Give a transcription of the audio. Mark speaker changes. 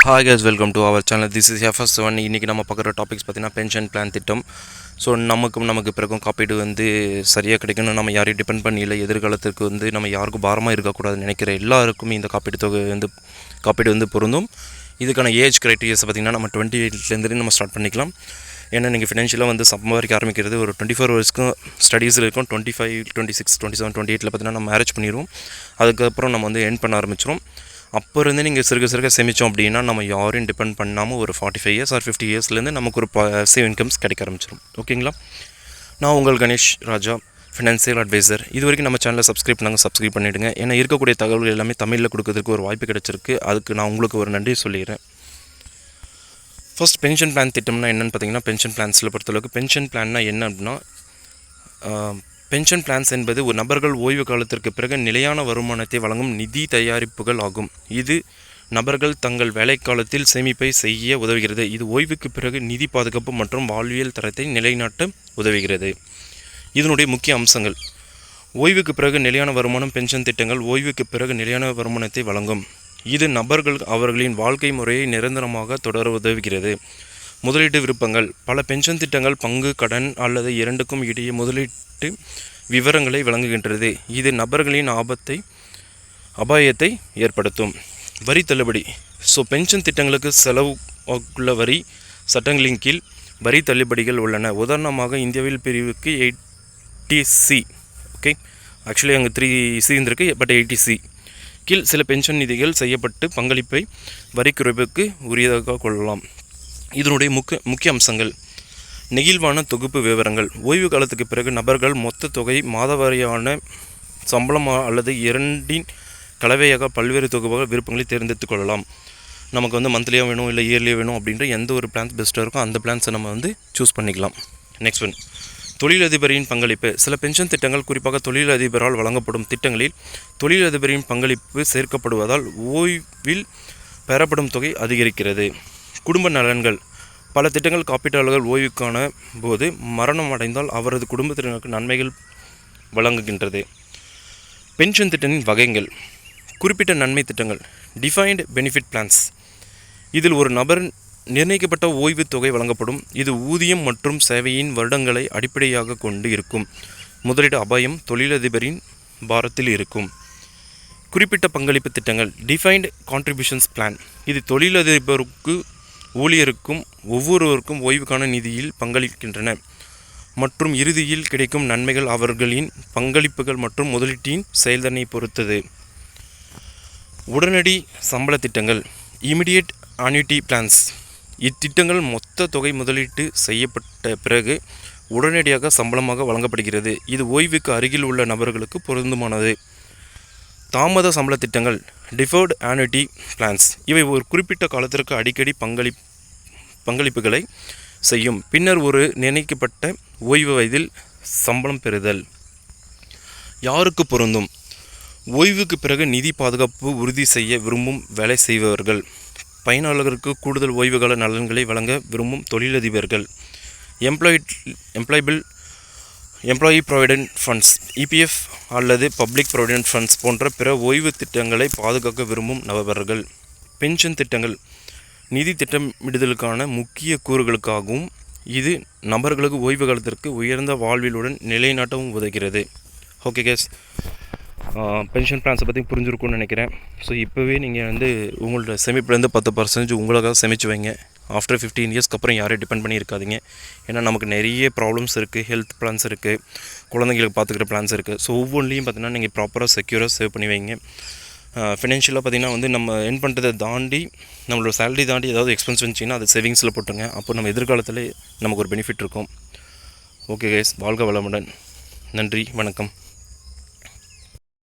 Speaker 1: Hi guys, welcome to our channel. This is FS1. இன்றைக்கி நம்ம பார்க்குற டாபிக்ஸ் பார்த்திங்கன்னா பென்ஷன் பிளான் திட்டம். ஸோ நமக்கு பிறகும் காப்பீடு சரியாக கிடைக்கணும். நம்ம யாரையும் டிபெண்ட் பண்ணி இல்லை, எதிர்காலத்துக்கு நம்ம யாருக்கும் பாரமாக இருக்கக்கூடாதுன்னு நினைக்கிற எல்லாருக்கும் இந்த காப்பீடு தொகை காப்பீடு பொருந்தும். இதுக்கான ஏஜ் க்ரைட்டீரியாஸ் பார்த்திங்கன்னா நம்ம 28 நம்ம ஸ்டார்ட் பண்ணிக்கலாம். ஏன்னா நீங்கள் ஃபினான்ஷியலாக சம்பாதிக்க ஆரம்பிக்கிறது ஒரு 24 வயசுக்கும் ஸ்டடீஸில் இருக்கும். 25, 26, 27, 28 பார்த்திங்கன்னா நம்ம மேரேஜ் பண்ணிடுவோம். அதுக்கப்புறம் நம்ம எர்ன் பண்ண ஆரம்பிச்சிடும். அப்போ இருந்து நீங்கள் சிறுக சேமித்தோம் அப்படின்னா நம்ம யாரையும் டிபெண்ட் பண்ணாமல் ஒரு 45 இயர்ஸ் ஆர் 50 இயர்ஸ்லேருந்து நமக்கு ஒரு பாசிவ் இன்கம்ஸ் கிடைக்க ஆரம்பிச்சிடும். ஓகேங்களா? நான் உங்கள் கணேஷ் ராஜா, ஃபினான்சியல் அட்வைசர். இது வரைக்கும் நம்ம சேனலை சப்ஸ்கிரைப் பண்ணிவிடுங்க. ஏன்னா இருக்கக்கூடிய தகவல்கள் எல்லாமே தமிழில் கொடுக்கறதுக்கு ஒரு வாய்ப்பு கிடைச்சிருக்கு. அதுக்கு நான் உங்களுக்கு ஒரு நன்றி சொல்லிடுறேன். ஃபர்ஸ்ட், பென்ஷன் பிளான் திட்டம்னா என்னென்னு பார்த்தீங்கன்னா, பென்ஷன் பிளான்ஸில் பொறுத்தளவுக்கு பென்ஷன் பிளான்னா என்ன அப்படின்னா, பென்ஷன் பிளான்ஸ் என்பது ஒரு நபர்கள் ஓய்வு காலத்திற்கு பிறகு நிலையான வருமானத்தை வழங்கும் நிதி தயாரிப்புகள் ஆகும். இது நபர்கள் தங்கள் வேலை காலத்தில் சேமிப்பை செய்ய உதவுகிறது. இது ஓய்வுக்கு பிறகு நிதி பாதுகாப்பு மற்றும் வாழ்வியல் தரத்தை நிலைநாட்ட உதவுகிறது. இதனுடைய முக்கிய அம்சங்கள்: ஓய்வுக்கு பிறகு நிலையான வருமானம். பென்ஷன் திட்டங்கள் ஓய்வுக்கு பிறகு நிலையான வருமானத்தை வழங்கும். இது நபர்கள் அவர்களின் வாழ்க்கை முறையை நிரந்தரமாக தொடர உதவுகிறது. முதலீட்டு விருப்பங்கள்: பல பென்ஷன் திட்டங்கள் பங்கு, கடன் அல்லது இரண்டுக்கும் இடையே முதலீட்டு விவரங்களை வழங்குகின்றது. இது நபர்களின் அபாயத்தை ஏற்படுத்தும். வரி தள்ளுபடி. பென்ஷன் திட்டங்களுக்கு செலவுள்ள வரி சட்டங்களின் கீழ் வரி தள்ளுபடிகள் உள்ளன. உதாரணமாக, இந்தியாவில் பிரிவுக்கு 80C, ஓகே, ஆக்சுவலி அங்கே 3C இருந்திருக்கு, பட் 80C கீழ் சில பென்ஷன் நிதிகள் செய்யப்பட்டு பங்களிப்பை வரி குறைப்புக்கு உரியதாக கொள்ளலாம். இதனுடைய முக்கிய அம்சங்கள்: நெகிழ்வான தொகுப்பு விவரங்கள். ஓய்வு காலத்துக்கு பிறகு நபர்கள் மொத்த தொகை, மாதவாரியான சம்பளம் அல்லது இரண்டின் கலவையாக பல்வேறு தொகுப்பாக விருப்பங்களை தேர்ந்தெடுத்து கொள்ளலாம். நமக்கு மந்த்லியாக வேணும் இல்லை இயர்லியாக வேணும் அப்படின்ற எந்த ஒரு பிளான்ஸ் பெஸ்ட்டாக இருக்கோ அந்த பிளான்ஸை நம்ம சூஸ் பண்ணிக்கலாம். நெக்ஸ்ட் ஒன், தொழிலதிபரின் பங்களிப்பு. சில பென்ஷன் திட்டங்கள், குறிப்பாக தொழிலதிபரால் வழங்கப்படும் திட்டங்களில் தொழிலதிபரின் பங்களிப்பு சேர்க்கப்படுவதால் ஓய்வில் பெறப்படும் தொகை அதிகரிக்கிறது. குடும்ப நலன்கள். பல திட்டங்கள் காப்பீட்டாளர்கள் ஓய்வுக்கான போது மரணம் அடைந்தால் அவரது குடும்பத்தினருக்கு நன்மைகள் வழங்குகின்றது. பென்ஷன் திட்டத்தின் வகைகள். குறிப்பிட்ட நன்மை திட்டங்கள், டிஃபைன்டு பெனிஃபிட் பிளான்ஸ். இதில் ஒரு நபர் நிர்ணயிக்கப்பட்ட ஓய்வு தொகை வழங்கப்படும். இது ஊதியம் மற்றும் சேவையின் வருடங்களை அடிப்படையாக கொண்டு இருக்கும். முதலீட்டு அபாயம் தொழிலதிபரின் பாரத்தில் இருக்கும். குறிப்பிட்ட பங்களிப்பு திட்டங்கள், டிஃபைன்டு கான்ட்ரிபியூஷன்ஸ் பிளான். இது தொழிலதிபருக்கு, ஊழியருக்கும் ஒவ்வொருவருக்கும் ஓய்வுக்கான நிதியில் பங்களிக்கின்றன மற்றும் இறுதியில் கிடைக்கும் நன்மைகள் அவர்களின் பங்களிப்புகள் மற்றும் முதலீட்டின் செயல்திறனை பொறுத்தது. உடனடி சம்பள திட்டங்கள், இமிடியேட் அன்யூட்டி பிளான்ஸ். இத்திட்டங்கள் மொத்த தொகை முதலீட்டு செய்யப்பட்ட பிறகு உடனடியாக சம்பளமாக வழங்கப்படுகிறது. இது ஓய்வுக்கு அருகில் உள்ள நபர்களுக்கு பொருந்துமானது. தாமத சம்பள திட்டங்கள், டிஃபர்டு ஆன்யூட்டி பிளான்ஸ். இவை ஒரு குறிப்பிட்ட காலத்திற்கு அடிக்கடி பங்களிப்புகளை செய்யும். பின்னர் ஒரு நிர்ணயிக்கப்பட்ட ஓய்வு வயதில் சம்பளம் பெறுதல். யாருக்கு பொருந்தும்? ஓய்வுக்கு பிறகு நிதி பாதுகாப்பு உறுதி செய்ய விரும்பும் வேலை செய்பவர்கள், பயனாளர்களுக்கு கூடுதல் ஓய்வுகால நலன்களை வழங்க விரும்பும் தொழிலதிபர்கள், எம்ப்ளாயி ப்ராவிடென்ட் ஃபண்ட்ஸ், EPF அல்லது பப்ளிக் ப்ராவிடென்ட் ஃபண்ட்ஸ் போன்ற பிற ஓய்வு திட்டங்களை பாதுகாக்க விரும்பும் நபர்கள். பென்ஷன் திட்டங்கள் நிதி திட்டமிடுதலுக்கான முக்கிய கூறுகளுக்காகவும் இது நபர்களுக்கு ஓய்வு காலத்திற்கு உயர்ந்த வாழ்விலுடன் நிலைநாட்டவும் உதவுகிறது. ஓகே கேஸ், பென்ஷன் பிளான்ஸை பற்றி புரிஞ்சிருக்கும்னு நினைக்கிறேன். ஸோ இப்போவே நீங்கள் உங்களோட சேமிப்புலேருந்து 10% உங்களுக்காக சேமித்து வைங்க. ஆஃப்டர் 15 இயர்ஸ்க்கு அப்புறம் யாரையும் டிபெண்ட் பண்ணி இருக்காதிங்க. ஏன்னா நமக்கு நிறைய ப்ராப்ளம்ஸ் இருக்குது. ஹெல்த் பிளான்ஸ் இருக்குது, குழந்தைங்களுக்கு பார்த்துக்கிற பிளான்ஸ் இருக்குது. ஸோ ஒவ்வொன்றிலையும் பார்த்தீங்கன்னா நீங்கள் ப்ராப்பராக செக்யூராக சேவ் பண்ணி வைங்க. ஃபினான்ஷியலாக பார்த்திங்கன்னா நம்ம எர்ன் பண்ணுறதை தாண்டி, நம்மளோட சேலரி தாண்டி ஏதாவது எக்ஸ்பென்ஸ் வந்துச்சிங்கன்னா அது சேவிங்ஸில் போட்டுருங்க. அப்போ நம்ம எதிர்காலத்தில் நமக்கு ஒரு பெனிஃபிட் இருக்கும். ஓகே கைஸ், வாழ்க வளமுடன். நன்றி, வணக்கம்.